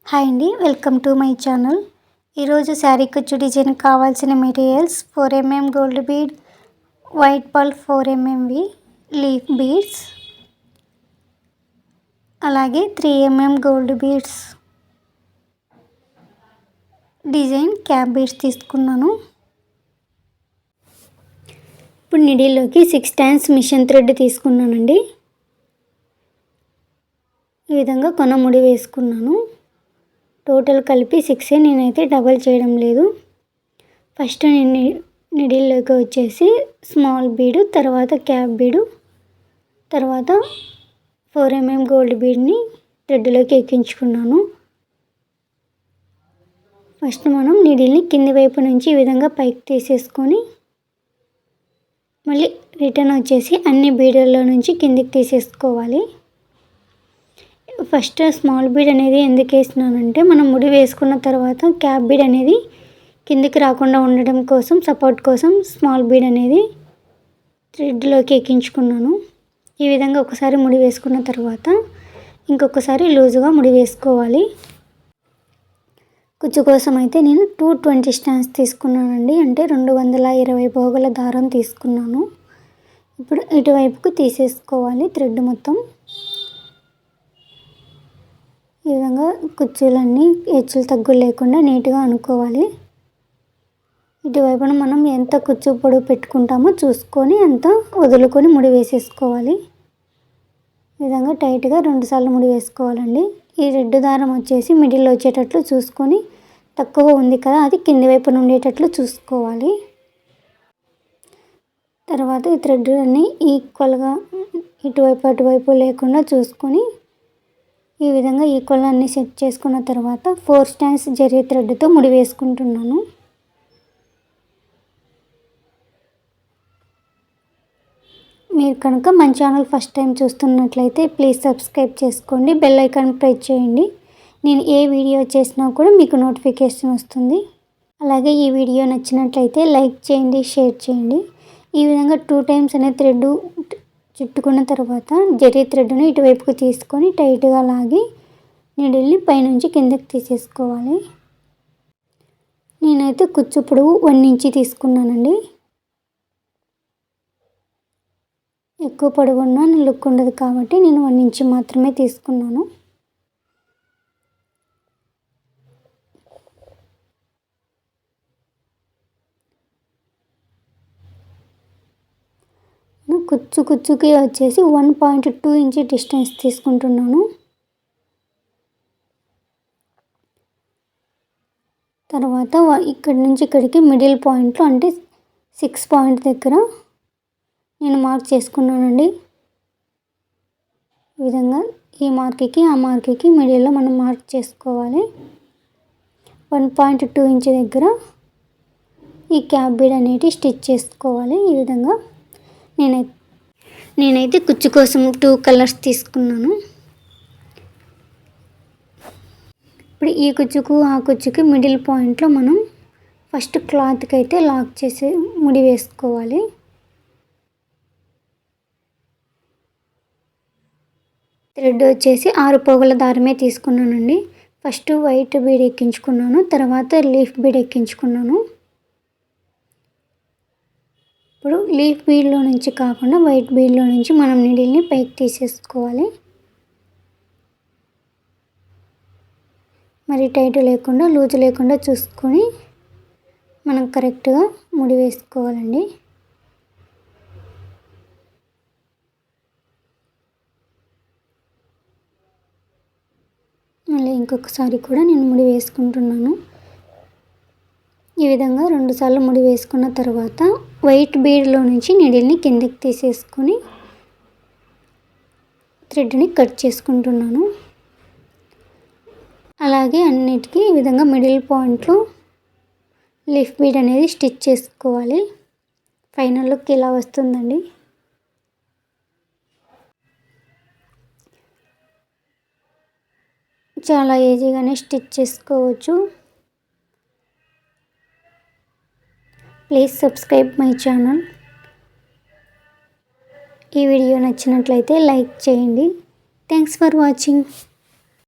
Hi అండి, welcome to my channel. ఈరోజు శారీ కుచ్చు డిజైన్ కావాల్సిన materials 4 mm gold bead, white pearl 4 mmవి, లీఫ్ బీడ్స్, అలాగే 3 mm gold beads, design cap beads తీసుకున్నాను. ఇప్పుడు నిడిల్లోకి 6 టైమ్స్ మిషన్ థ్రెడ్ తీసుకున్నానండి. ఈ విధంగా కొన ముడి వేసుకున్నాను. టోటల్ కలిపి 6 నేనైతే డబల్ చేయడం లేదు. ఫస్ట్ నేను నిడిల్లోకి వచ్చేసి స్మాల్ బీడు, తర్వాత క్యాప్ బీడు, తర్వాత 4 mm గోల్డ్ బీడ్ని థ్రెడ్లోకి ఎక్కించుకున్నాను. ఫస్ట్ మనం నిడిల్ని కింది వైపు నుంచి ఈ విధంగా పైకి తీసేసుకొని మళ్ళీ రిటర్న్ వచ్చేసి అన్ని బీడల్లో నుంచి కిందికి తీసేసుకోవాలి. ఫస్ట్ స్మాల్ బీడ్ అనేది ఎందుకు వేసినానంటే మనం ముడి వేసుకున్న తర్వాత క్యాప్ బీడ్ అనేది కిందికి రాకుండా ఉండడం కోసం, సపోర్ట్ కోసం స్మాల్ బీడ్ అనేది థ్రెడ్లోకి ఎక్కించుకున్నాను. ఈ విధంగా ఒకసారి ముడి వేసుకున్న తర్వాత ఇంకొకసారి లూజుగా ముడి వేసుకోవాలి. కుచ్చు కోసం అయితే నేను 220 స్టాండ్స్ తీసుకున్నానండి, అంటే 220 పోగుల దారం తీసుకున్నాను. ఇప్పుడు ఇటువైపుకు తీసేసుకోవాలి థ్రెడ్ మొత్తం. ఈ విధంగా కుచ్చులన్నీ హెచ్చులు తగ్గులు లేకుండా నీట్గా అనుకోవాలి. ఇటువైపున మనం ఎంత కుచ్చు పొడవు పెట్టుకుంటామో చూసుకొని అంత వదులుకొని ముడి వేసేసుకోవాలి. ఈ విధంగా టైట్గా 2 సార్లు ముడి వేసుకోవాలండి. ఈ రెడ్ దారం వచ్చేసి మిడిల్లో వచ్చేటట్లు చూసుకొని, తక్కువ ఉంది కదా అది కింది వైపున ఉండేటట్లు చూసుకోవాలి. తర్వాత ఈ థ్రెడ్ అన్నీ ఈక్వల్గా ఇటువైపు అటువైపు లేకుండా చూసుకొని ఈ విధంగా ఈక్వల్ అన్నీ సెట్ చేసుకున్న తర్వాత 4 స్టాండ్స్ జరీ థ్రెడ్తో ముడి వేసుకుంటున్నాను. మీరు కనుక మన ఛానల్ ఫస్ట్ టైం చూస్తున్నట్లయితే ప్లీజ్ సబ్స్క్రైబ్ చేసుకోండి, బెల్ ఐకాన్ ప్రెస్ చేయండి. నేను ఏ వీడియో చేసినా కూడా మీకు నోటిఫికేషన్ వస్తుంది. అలాగే ఈ వీడియో నచ్చినట్లయితే లైక్ చేయండి, షేర్ చేయండి. ఈ విధంగా 2 టైమ్స్ అనే థ్రెడ్ చుట్టుకున్న తర్వాత జరీ థ్రెడ్ను ఇటువైపుకు తీసుకొని టైట్గా లాగి నీడిల్ని పైనుంచి కిందకి తీసేసుకోవాలి. నేనైతే కుచ్చు పొడవు 1 ఇంచ్ తీసుకున్నానండి. ఎక్కువ పొడవు ఉన్నా లుక్ ఉండదు కాబట్టి నేను 1 ఇంచ్ మాత్రమే తీసుకున్నాను. కుచ్చుకి వచ్చేసి 1.2 ఇంచ్ డిస్టెన్స్ తీసుకుంటున్నాను. తర్వాత ఇక్కడి నుంచి ఇక్కడికి మిడిల్ పాయింట్లో అంటే 6 పాయింట్ దగ్గర నేను మార్క్ చేసుకున్నానండి. ఈ విధంగా ఈ మార్క్కి ఆ మార్క్కి మిడిల్లో మనం మార్క్ చేసుకోవాలి. 1.2 ఇంచ్ దగ్గర ఈ క్యాప్ బీడ్ అనేది స్టిచ్ చేసుకోవాలి. ఈ విధంగా నేనైతే కుచ్చు కోసం 2 కలర్స్ తీసుకున్నాను. ఇప్పుడు ఈ కుచ్చుకు ఆ కుచ్చుకి మిడిల్ పాయింట్లో మనం ఫస్ట్ క్లాత్కి అయితే లాక్ చేసి ముడి వేసుకోవాలి. థ్రెడ్ వచ్చేసి 6 పోగుల దారమే తీసుకున్నానండి. ఫస్ట్ వైట్ బీడ్ ఎక్కించుకున్నాను, తర్వాత లీఫ్ బీడ్ ఎక్కించుకున్నాను. ఇప్పుడు లీఫ్ బీడ్లో నుంచి కాకుండా వైట్ బీడ్లో నుంచి మనం నీడిల్ని పైకి తీసేసుకోవాలి. మరి టైట్ లేకుండా లూజ్ లేకుండా చూసుకొని మనం కరెక్ట్గా ముడి వేసుకోవాలండి. మళ్ళీ ఇంకొకసారి కూడా నేను ముడి వేసుకుంటున్నాను. ఈ విధంగా 2 సార్లు ముడి వేసుకున్న తర్వాత వైట్ బీడ్లో నుంచి నీడిల్ని కిందకి తీసేసుకొని థ్రెడ్ని కట్ చేసుకుంటున్నాను. అలాగే అన్నిటికీ ఈ విధంగా మిడిల్ పాయింట్లో లీఫ్ బీడ్ అనేది స్టిచ్ చేసుకోవాలి. ఫైనల్ లుక్ ఇలా వస్తుందండి. చాలా ఈజీగానే స్టిచ్ చేసుకోవచ్చు. Please subscribe my channel. ఈ వీడియో నచ్చినట్లయితే లైక్ చేయండి. Thanks for watching.